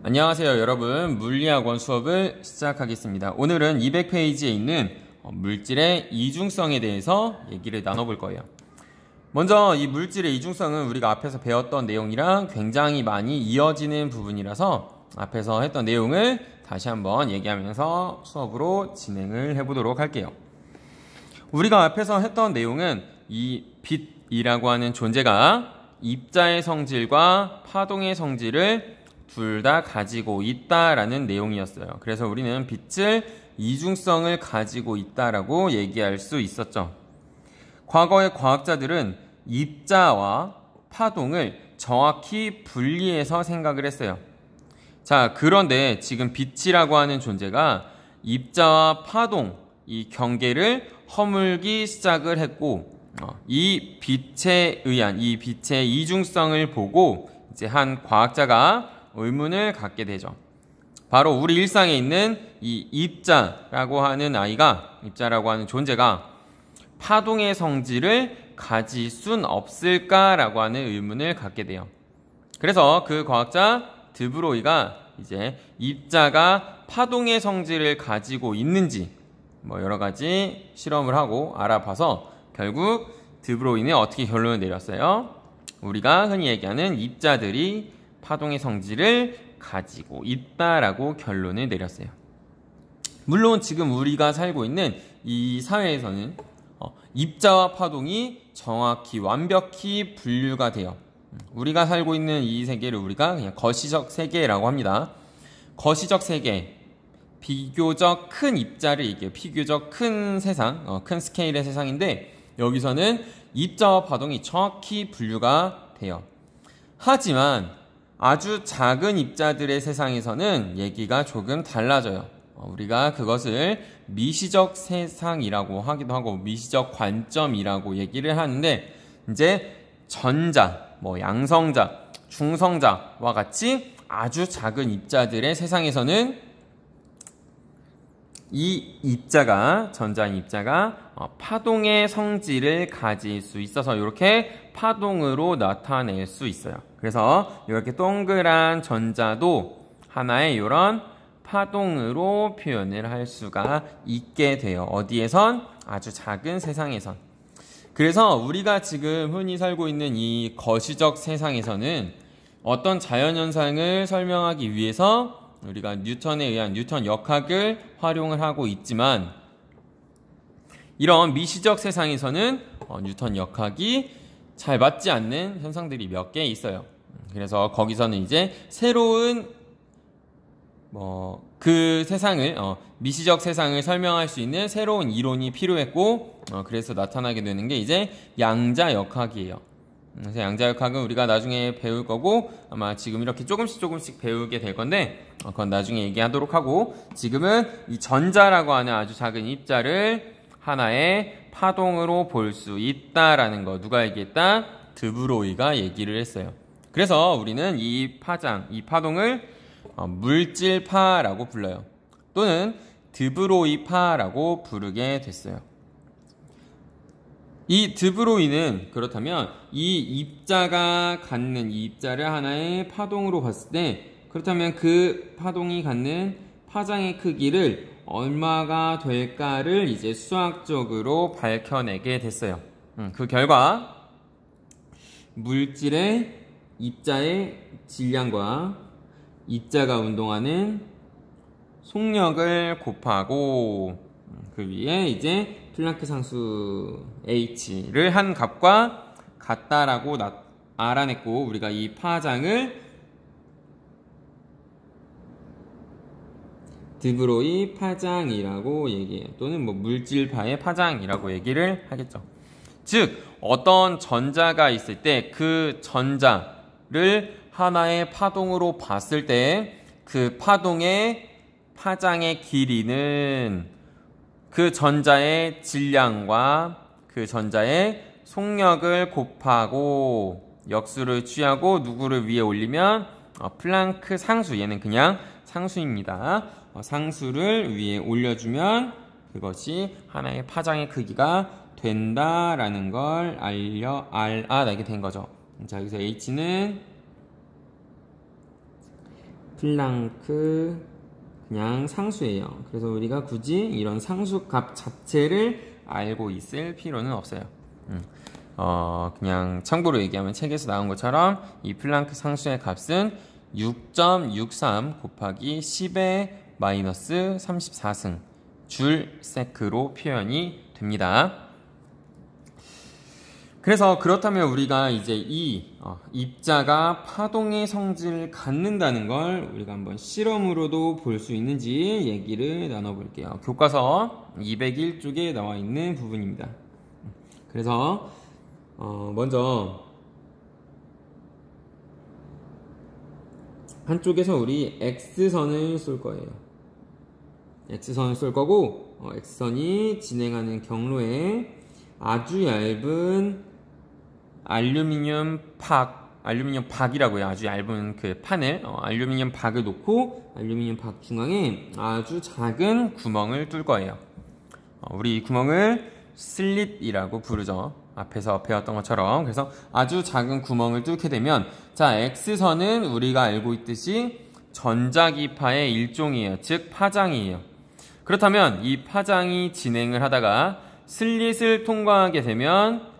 안녕하세요 여러분, 물리학원 수업을 시작하겠습니다. 오늘은 200페이지에 있는 물질의 이중성에 대해서 얘기를 나눠볼 거예요. 먼저 이 물질의 이중성은 우리가 앞에서 배웠던 내용이랑 굉장히 많이 이어지는 부분이라서 앞에서 했던 내용을 다시 한번 얘기하면서 수업으로 진행을 해보도록 할게요. 우리가 앞에서 했던 내용은 이 빛이라고 하는 존재가 입자의 성질과 파동의 성질을 둘 다 가지고 있다라는 내용이었어요. 그래서 우리는 빛을 이중성을 가지고 있다라고 얘기할 수 있었죠. 과거의 과학자들은 입자와 파동을 정확히 분리해서 생각을 했어요. 자, 그런데 지금 빛이라고 하는 존재가 입자와 파동, 이 경계를 허물기 시작을 했고, 이 빛에 의한 이 빛의 이중성을 보고 이제 한 과학자가 의문을 갖게 되죠. 바로 우리 일상에 있는 이 입자라고 하는 입자라고 하는 존재가 파동의 성질을 가질 순 없을까라고 하는 의문을 갖게 돼요. 그래서 그 과학자 드브로이가 이제 입자가 파동의 성질을 가지고 있는지 여러 가지 실험을 하고 알아봐서 결국 드브로이는 어떻게 결론을 내렸어요? 우리가 흔히 얘기하는 입자들이 파동의 성질을 가지고 있다라고 결론을 내렸어요. 물론 지금 우리가 살고 있는 이 사회에서는 입자와 파동이 정확히 완벽히 분류가 돼요. 우리가 살고 있는 이 세계를 우리가 그냥 거시적 세계라고 합니다. 거시적 세계, 비교적 큰 입자를 얘기해요. 비교적 큰 세상, 큰 스케일의 세상인데 여기서는 입자와 파동이 정확히 분류가 돼요. 하지만 아주 작은 입자들의 세상에서는 얘기가 조금 달라져요. 우리가 그것을 미시적 세상이라고 하기도 하고 미시적 관점이라고 얘기를 하는데 이제 전자, 양성자, 중성자와 같이 아주 작은 입자들의 세상에서는 이 입자가, 전자인 입자가 파동의 성질을 가질 수 있어서 이렇게 파동으로 나타낼 수 있어요. 그래서 이렇게 동그란 전자도 하나의 이런 파동으로 표현을 할 수가 있게 돼요. 어디에선? 아주 작은 세상에선. 그래서 우리가 지금 흔히 살고 있는 이 거시적 세상에서는 어떤 자연현상을 설명하기 위해서 우리가 뉴턴에 의한 뉴턴 역학을 활용을 하고 있지만 이런 미시적 세상에서는 뉴턴 역학이 잘 맞지 않는 현상들이 몇 개 있어요. 그래서 거기서는 이제 새로운 그 세상을 미시적 세상을 설명할 수 있는 새로운 이론이 필요했고 그래서 나타나게 되는 게 이제 양자역학이에요. 그래서 양자역학은 우리가 나중에 배울 거고 아마 지금 이렇게 조금씩 배우게 될 건데 그건 나중에 얘기하도록 하고 지금은 이 전자라고 하는 아주 작은 입자를 하나의 파동으로 볼 수 있다라는 거 누가 얘기했다? 드브로이가 얘기를 했어요. 그래서 우리는 이 파동을 물질파라고 불러요. 또는 드브로이파라고 부르게 됐어요. 이 드브로이는 그렇다면 이 입자가 갖는 이 입자를 하나의 파동으로 봤을 때 그렇다면 그 파동이 갖는 파장의 크기를 얼마가 될까를 이제 수학적으로 밝혀내게 됐어요. 그 결과 물질의 입자의 질량과 입자가 운동하는 속력을 곱하고 그 위에 이제 플랑크 상수 h를 한 값과 같다라고 알아냈고 우리가 이 파장을 드브로이 파장이라고 얘기해요. 또는 물질파의 파장이라고 얘기를 하겠죠. 즉 어떤 전자가 있을 때 그 전자를 하나의 파동으로 봤을 때 그 파동의 파장의 길이는 그 전자의 질량과 그 전자의 속력을 곱하고 역수를 취하고 누구를 위에 올리면 플랑크 상수, 얘는 그냥 상수입니다. 상수를 위에 올려주면 그것이 하나의 파장의 크기가 된다라는 걸 알게 된 거죠. 자, 여기서 H는 플랑크 그냥 상수예요. 그래서 우리가 굳이 이런 상수값 자체를 알고 있을 필요는 없어요. 그냥 참고로 얘기하면 책에서 나온 것처럼 이 플랑크 상수의 값은 6.63 곱하기 10의 마이너스 34승 줄 세크로 표현이 됩니다. 그래서 그렇다면 우리가 이제 이 입자가 파동의 성질을 갖는다는 걸 우리가 한번 실험으로도 볼 수 있는지 얘기를 나눠볼게요. 교과서 201쪽에 나와 있는 부분입니다. 그래서 먼저 한쪽에서 우리 X선을 쏠 거예요. X선을 쏠 거고 X선이 진행하는 경로에 아주 얇은 알루미늄 박이라고요. 아주 얇은 그 판을 알루미늄 박을 놓고 알루미늄 박 중앙에 아주 작은 구멍을 뚫을 거예요. 우리 이 구멍을 슬릿이라고 부르죠. 앞에서 배웠던 것처럼. 그래서 아주 작은 구멍을 뚫게 되면 자, X선은 우리가 알고 있듯이 전자기파의 일종이에요. 즉 파장이에요. 그렇다면 이 파장이 진행을 하다가 슬릿을 통과하게 되면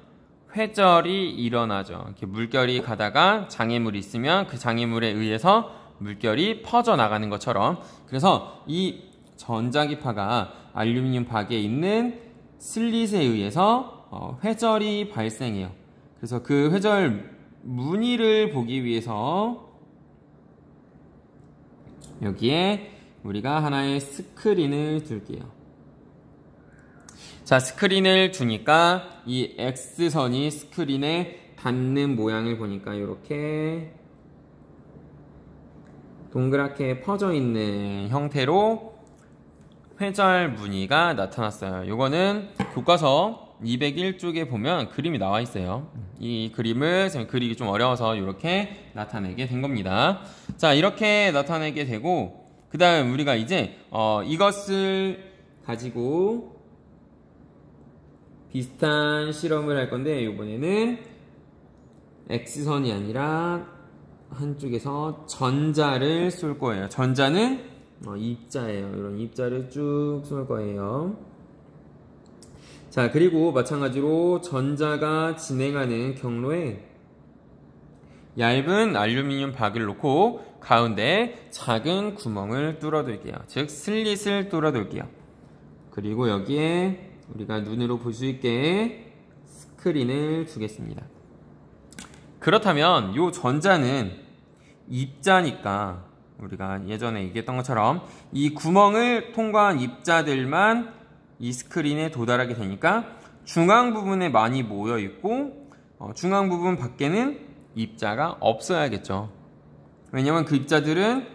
회절이 일어나죠. 이렇게 물결이 가다가 장애물이 있으면 그 장애물에 의해서 물결이 퍼져 나가는 것처럼. 그래서 이 전자기파가 알루미늄 박에 있는 슬릿에 의해서 회절이 발생해요. 그래서 그 회절 무늬를 보기 위해서 여기에 우리가 하나의 스크린을 둘게요. 자, 스크린을 두니까 이 X선이 스크린에 닿는 모양을 보니까 이렇게 동그랗게 퍼져 있는 형태로 회절 무늬가 나타났어요. 요거는 교과서 201쪽에 보면 그림이 나와 있어요. 이 그림을 그리기 좀 어려워서 이렇게 나타내게 된 겁니다. 자, 이렇게 나타내게 되고 그 다음 우리가 이제 이것을 가지고 비슷한 실험을 할 건데 이번에는 X선이 아니라 한쪽에서 전자를 쏠 거예요. 전자는 입자예요. 이런 입자를 쭉 쏠 거예요. 자, 그리고 마찬가지로 전자가 진행하는 경로에 얇은 알루미늄 박을 놓고 가운데 작은 구멍을 뚫어둘게요. 즉 슬릿을 뚫어둘게요. 그리고 여기에 우리가 눈으로 볼 수 있게 스크린을 두겠습니다. 그렇다면 이 전자는 입자니까 우리가 예전에 얘기했던 것처럼 이 구멍을 통과한 입자들만 이 스크린에 도달하게 되니까 중앙 부분에 많이 모여 있고 중앙 부분 밖에는 입자가 없어야겠죠. 왜냐면 그 입자들은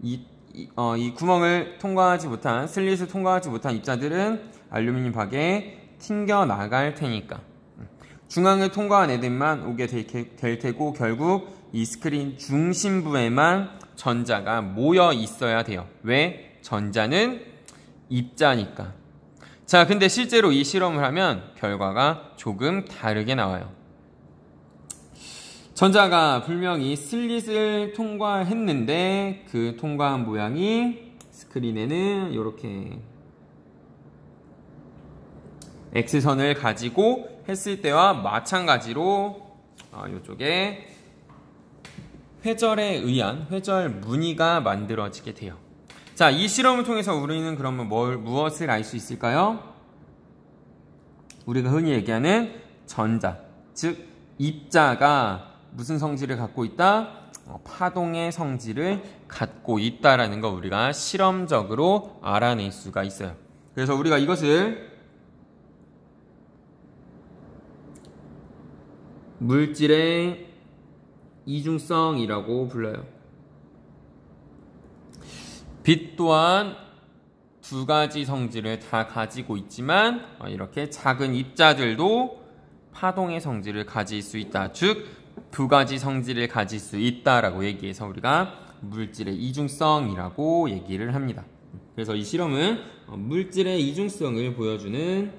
이 구멍을 통과하지 못한 슬릿을 통과하지 못한 입자들은 알루미늄 박에 튕겨 나갈 테니까 중앙을 통과한 애들만 오게 될 테고 결국 이 스크린 중심부에만 전자가 모여 있어야 돼요. 왜? 전자는 입자니까. 자, 근데 실제로 이 실험을 하면 결과가 조금 다르게 나와요. 전자가 분명히 슬릿을 통과했는데 그 통과한 모양이 스크린에는 이렇게 X선을 가지고 했을 때와 마찬가지로 이쪽에 회절에 의한 회절 무늬가 만들어지게 돼요. 자, 이 실험을 통해서 우리는 그러면 무엇을 알 수 있을까요? 우리가 흔히 얘기하는 전자, 즉 입자가 무슨 성질을 갖고 있다? 파동의 성질을 갖고 있다라는 거 우리가 실험적으로 알아낼 수가 있어요. 그래서 우리가 이것을 물질의 이중성이라고 불러요. 빛 또한 두 가지 성질을 다 가지고 있지만 이렇게 작은 입자들도 파동의 성질을 가질 수 있다. 즉, 두 가지 성질을 가질 수 있다라고 얘기해서 우리가 물질의 이중성이라고 얘기를 합니다. 그래서 이 실험은 물질의 이중성을 보여주는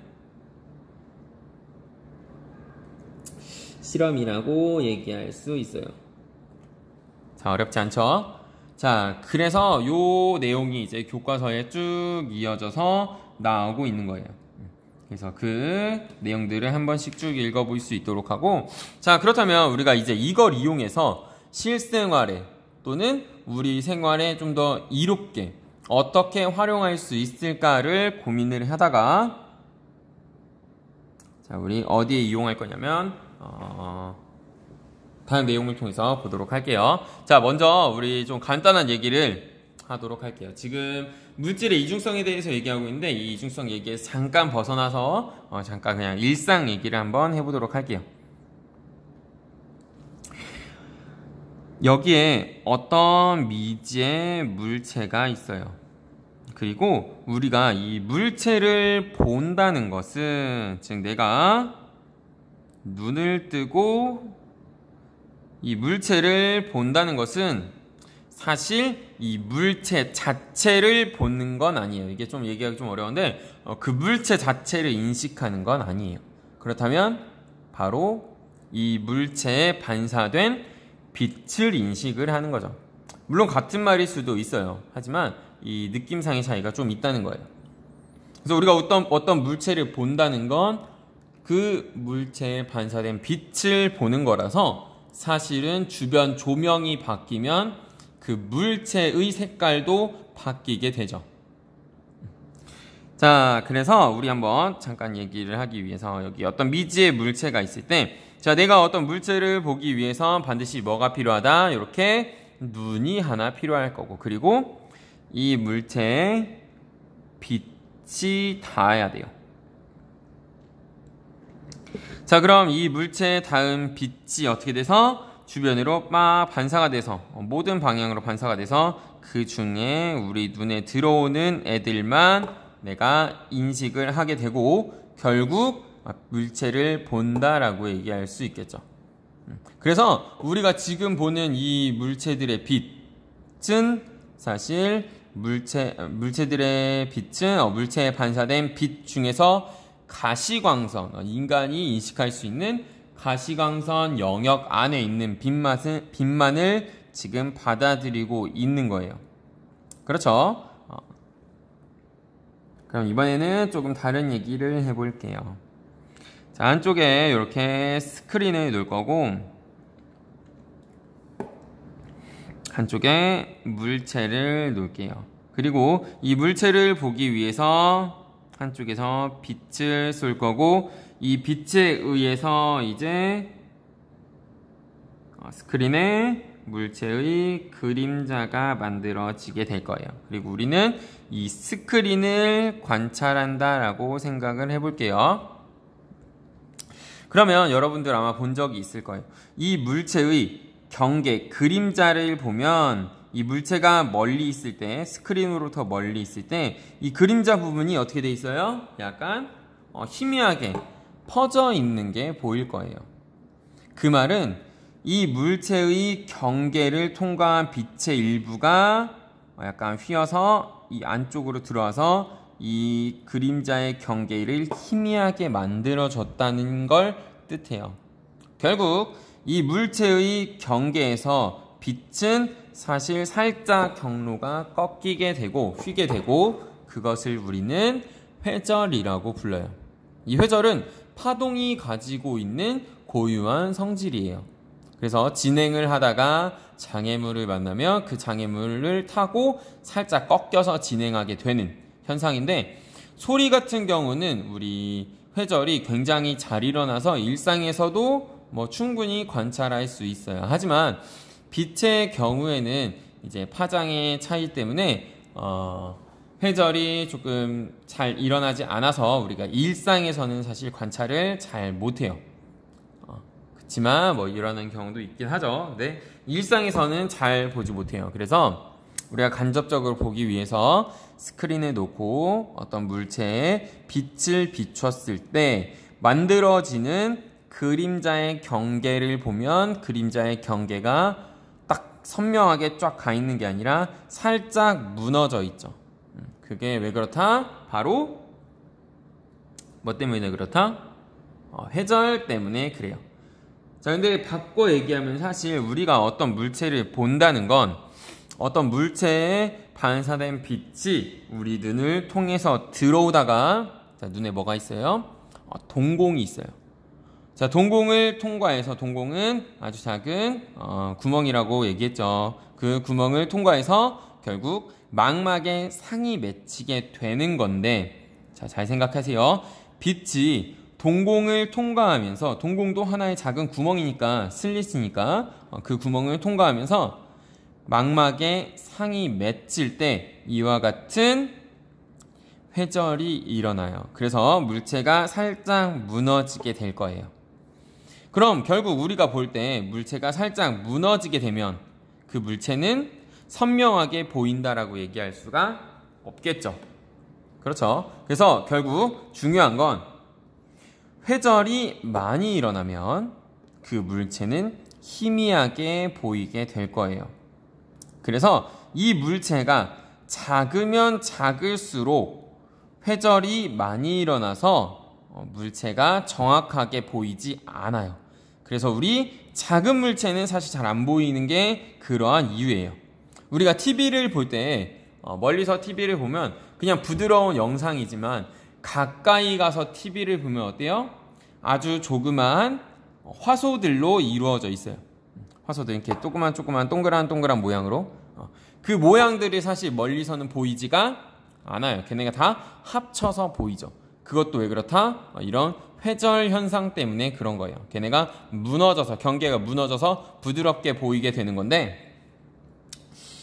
실험이라고 얘기할 수 있어요. 자, 어렵지 않죠? 자, 그래서 요 내용이 이제 교과서에 쭉 이어져서 나오고 있는 거예요. 그래서 그 내용들을 한 번씩 쭉 읽어볼 수 있도록 하고, 자, 그렇다면 우리가 이제 이걸 이용해서 실생활에 또는 우리 생활에 좀 더 이롭게 어떻게 활용할 수 있을까를 고민을 하다가, 자, 우리 어디에 이용할 거냐면 다음 내용을 통해서 보도록 할게요. 자, 먼저 우리 좀 간단한 얘기를 하도록 할게요. 지금 물질의 이중성에 대해서 얘기하고 있는데, 이 이중성 얘기에서 잠깐 벗어나서 잠깐 그냥 일상 얘기를 한번 해보도록 할게요. 여기에 어떤 미지의 물체가 있어요. 그리고 우리가 이 물체를 본다는 것은, 즉 내가 눈을 뜨고 이 물체를 본다는 것은 사실 이 물체 자체를 보는 건 아니에요. 이게 좀 얘기하기 좀 어려운데, 그 물체 자체를 인식하는 건 아니에요. 그렇다면 바로 이 물체에 반사된 빛을 인식을 하는 거죠. 물론 같은 말일 수도 있어요. 하지만 이 느낌상의 차이가 좀 있다는 거예요. 그래서 우리가 어떤 물체를 본다는 건 그 물체에 반사된 빛을 보는 거라서, 사실은 주변 조명이 바뀌면 그 물체의 색깔도 바뀌게 되죠. 자, 그래서 우리 한번 잠깐 얘기를 하기 위해서, 여기 어떤 미지의 물체가 있을 때, 자, 내가 어떤 물체를 보기 위해서 반드시 뭐가 필요하다? 이렇게 눈이 하나 필요할 거고, 그리고 이 물체에 빛이 닿아야 돼요. 자, 그럼 이 물체에 닿은 빛이 어떻게 돼서 주변으로 막 반사가 돼서, 모든 방향으로 반사가 돼서 그 중에 우리 눈에 들어오는 애들만 내가 인식을 하게 되고, 결국 물체를 본다라고 얘기할 수 있겠죠. 그래서 우리가 지금 보는 이 물체들의 빛은 사실 물체들의 빛은 물체에 반사된 빛 중에서 가시광선, 인간이 인식할 수 있는 가시광선 영역 안에 있는 빛만을 지금 받아들이고 있는 거예요. 그렇죠? 그럼 이번에는 조금 다른 얘기를 해볼게요. 자, 안쪽에 이렇게 스크린을 놓을 거고, 한쪽에 물체를 놓을게요. 그리고 이 물체를 보기 위해서 한쪽에서 빛을 쏠 거고, 이 빛에 의해서 이제 스크린에 물체의 그림자가 만들어지게 될 거예요. 그리고 우리는 이 스크린을 관찰한다라고 생각을 해볼게요. 그러면 여러분들 아마 본 적이 있을 거예요. 이 물체의 경계, 그림자를 보면 이 물체가 멀리 있을 때, 스크린으로부터 멀리 있을 때 이 그림자 부분이 어떻게 돼 있어요? 약간 희미하게 퍼져 있는 게 보일 거예요. 그 말은 이 물체의 경계를 통과한 빛의 일부가 약간 휘어서 이 안쪽으로 들어와서 이 그림자의 경계를 희미하게 만들어줬다는 걸 뜻해요. 결국 이 물체의 경계에서 빛은 사실 살짝 경로가 꺾이게 되고 휘게 되고, 그것을 우리는 회절이라고 불러요. 이 회절은 파동이 가지고 있는 고유한 성질이에요. 그래서 진행을 하다가 장애물을 만나면 그 장애물을 타고 살짝 꺾여서 진행하게 되는 현상인데, 소리 같은 경우는 우리 회절이 굉장히 잘 일어나서 일상에서도 충분히 관찰할 수 있어요. 하지만 빛의 경우에는 이제 파장의 차이 때문에 회절이 조금 잘 일어나지 않아서 우리가 일상에서는 사실 관찰을 잘 못해요. 그렇지만 일어나는 경우도 있긴 하죠. 근데 일상에서는 잘 보지 못해요. 그래서 우리가 간접적으로 보기 위해서 스크린에 놓고 어떤 물체에 빛을 비췄을 때 만들어지는 그림자의 경계를 보면, 그림자의 경계가 딱 선명하게 쫙 가 있는 게 아니라 살짝 무너져 있죠. 그게 왜 그렇다? 바로 뭐 때문에 그렇다? 회절 때문에 그래요. 자, 근데 바꿔 얘기하면 사실 우리가 어떤 물체를 본다는 건 어떤 물체에 반사된 빛이 우리 눈을 통해서 들어오다가 자, 눈에 뭐가 있어요? 동공이 있어요. 자, 동공을 통과해서 동공은 아주 작은 구멍이라고 얘기했죠. 그 구멍을 통과해서 결국 망막에 상이 맺히게 되는 건데 자, 잘 생각하세요. 빛이 동공을 통과하면서 동공도 하나의 작은 구멍이니까 슬릿이니까 그 구멍을 통과하면서 망막에 상이 맺힐 때 이와 같은 회절이 일어나요. 그래서 물체가 살짝 무너지게 될 거예요. 그럼 결국 우리가 볼 때 물체가 살짝 무너지게 되면 그 물체는 선명하게 보인다라고 얘기할 수가 없겠죠. 그렇죠. 그래서 결국 중요한 건 회절이 많이 일어나면 그 물체는 희미하게 보이게 될 거예요. 그래서 이 물체가 작으면 작을수록 회절이 많이 일어나서 물체가 정확하게 보이지 않아요. 그래서 우리 작은 물체는 사실 잘 안 보이는 게 그러한 이유예요. 우리가 TV를 볼 때 멀리서 TV를 보면 그냥 부드러운 영상이지만 가까이 가서 TV를 보면 어때요? 아주 조그마한 화소들로 이루어져 있어요. 화소들 이렇게 조그만 동그란 모양으로 그 모양들이 사실 멀리서는 보이지가 않아요. 걔네가 다 합쳐서 보이죠. 그것도 왜 그렇다? 이런 회절 현상 때문에 그런 거예요. 걔네가 무너져서 경계가 무너져서 부드럽게 보이게 되는 건데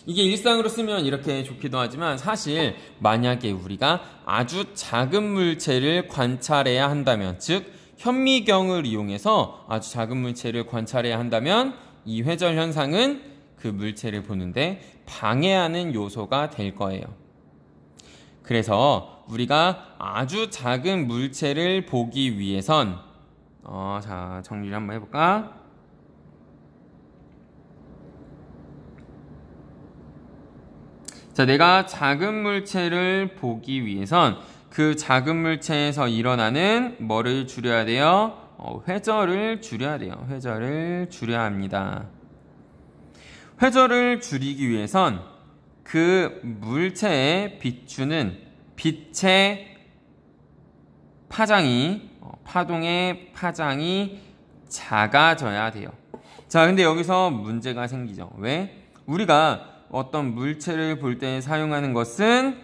이게 일상으로 쓰면 이렇게 좋기도 하지만 사실 만약에 우리가 아주 작은 물체를 관찰해야 한다면 즉 현미경을 이용해서 아주 작은 물체를 관찰해야 한다면 이 회절 현상은 그 물체를 보는데 방해하는 요소가 될 거예요. 그래서 우리가 아주 작은 물체를 보기 위해선 자, 정리를 한번 해볼까? 자, 내가 작은 물체를 보기 위해선 그 작은 물체에서 일어나는 뭐를 줄여야 돼요? 회절을 줄여야 돼요. 회절을 줄여야 합니다. 회절을 줄이기 위해선 그 물체에 비추는 빛의 파장이 파동의 파장이 작아져야 돼요. 자, 근데 여기서 문제가 생기죠. 왜? 우리가 어떤 물체를 볼 때 사용하는 것은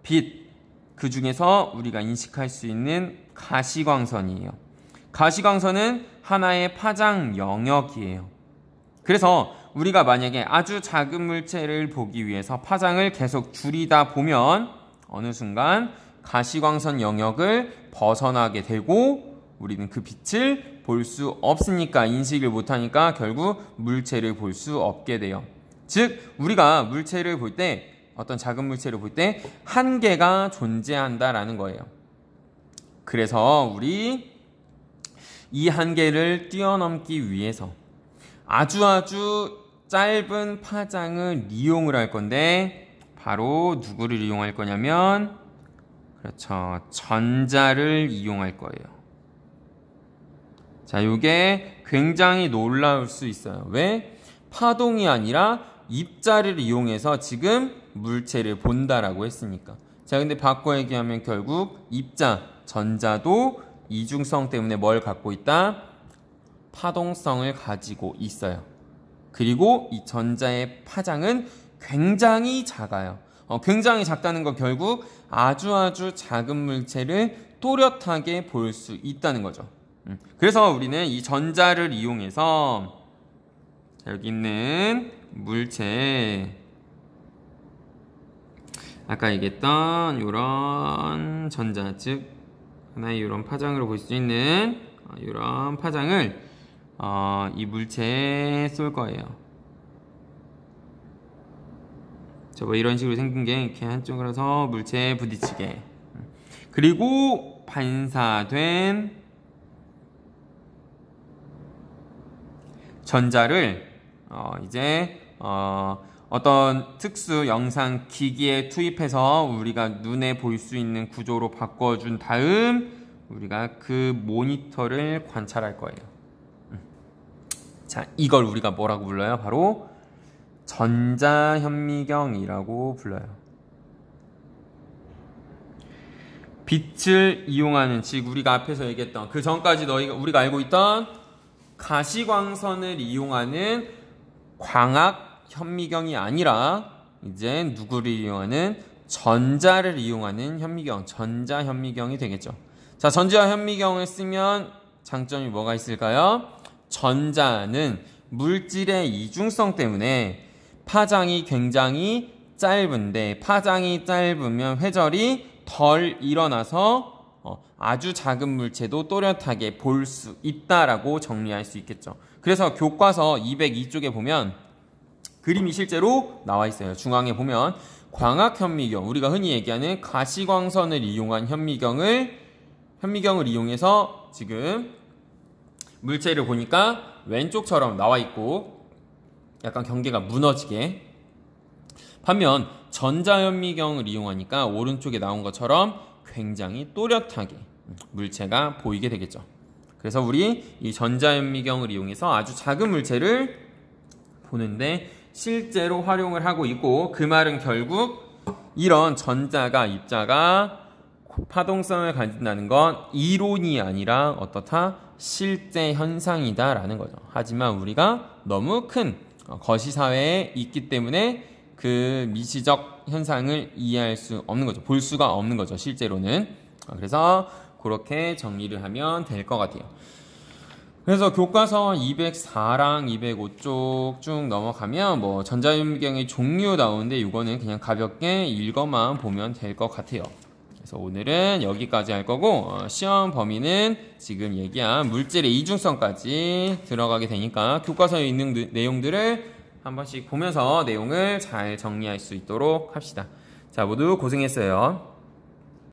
빛, 그 중에서 우리가 인식할 수 있는 가시광선이에요. 가시광선은 하나의 파장 영역이에요. 그래서 우리가 만약에 아주 작은 물체를 보기 위해서 파장을 계속 줄이다 보면 어느 순간 가시광선 영역을 벗어나게 되고 우리는 그 빛을 볼 수 없으니까 인식을 못하니까 결국 물체를 볼 수 없게 돼요. 즉 우리가 물체를 볼 때 어떤 작은 물체를 볼 때 한계가 존재한다라는 거예요. 그래서 우리 이 한계를 뛰어넘기 위해서 아주 짧은 파장을 이용을 할 건데 바로 누구를 이용할 거냐면 그렇죠. 전자를 이용할 거예요. 자, 이게 굉장히 놀라울 수 있어요. 왜? 파동이 아니라 입자를 이용해서 지금 물체를 본다라고 했으니까. 자, 근데 바꿔 얘기하면 결국 입자, 전자도 이중성 때문에 뭘 갖고 있다? 파동성을 가지고 있어요. 그리고 이 전자의 파장은 굉장히 작아요. 굉장히 작다는 건 결국 아주 작은 물체를 또렷하게 볼 수 있다는 거죠. 그래서 우리는 이 전자를 이용해서 여기 있는 물체 아까 얘기했던 이런 전자 즉 하나의 이런 파장으로 볼 수 있는 이런 파장을 이 물체에 쏠 거예요. 뭐 이런 식으로 생긴 게 이렇게 한쪽으로 해서 물체에 부딪히게. 그리고 반사된 전자를 이제 어떤 특수 영상 기기에 투입해서 우리가 눈에 볼 수 있는 구조로 바꿔준 다음 우리가 그 모니터를 관찰할 거예요. 자, 이걸 우리가 뭐라고 불러요? 바로 전자현미경이라고 불러요. 빛을 이용하는, 즉 우리가 앞에서 얘기했던 그 전까지 우리가 알고 있던 가시광선을 이용하는 광학현미경이 아니라 이제 누구를 이용하는, 전자를 이용하는 현미경, 전자현미경이 되겠죠. 자, 전자현미경을 쓰면 장점이 뭐가 있을까요? 전자는 물질의 이중성 때문에 파장이 굉장히 짧은데, 파장이 짧으면 회절이 덜 일어나서 아주 작은 물체도 또렷하게 볼 수 있다라고 정리할 수 있겠죠. 그래서 교과서 202쪽에 보면 그림이 실제로 나와 있어요. 중앙에 보면 광학현미경, 우리가 흔히 얘기하는 가시광선을 이용한 현미경을 이용해서 지금 물체를 보니까 왼쪽처럼 나와 있고 약간 경계가 무너지게, 반면 전자현미경을 이용하니까 오른쪽에 나온 것처럼 굉장히 또렷하게 물체가 보이게 되겠죠. 그래서 우리 이 전자현미경을 이용해서 아주 작은 물체를 보는데 실제로 활용을 하고 있고, 그 말은 결국 이런 전자가, 입자가 파동성을 가진다는 건 이론이 아니라 어떻다? 실제 현상이다라는 거죠. 하지만 우리가 너무 큰 거시사회에 있기 때문에 그 미시적 현상을 이해할 수 없는 거죠. 볼 수가 없는 거죠, 실제로는. 그래서 그렇게 정리를 하면 될 것 같아요. 그래서 교과서 204랑 205쪽 쭉 넘어가면 뭐 전자현미경의 종류 나오는데 이거는 그냥 가볍게 읽어만 보면 될 것 같아요. 그래서 오늘은 여기까지 할 거고, 시험 범위는 지금 얘기한 물질의 이중성까지 들어가게 되니까 교과서에 있는 내용들을 한 번씩 보면서 내용을 잘 정리할 수 있도록 합시다. 자, 모두 고생했어요.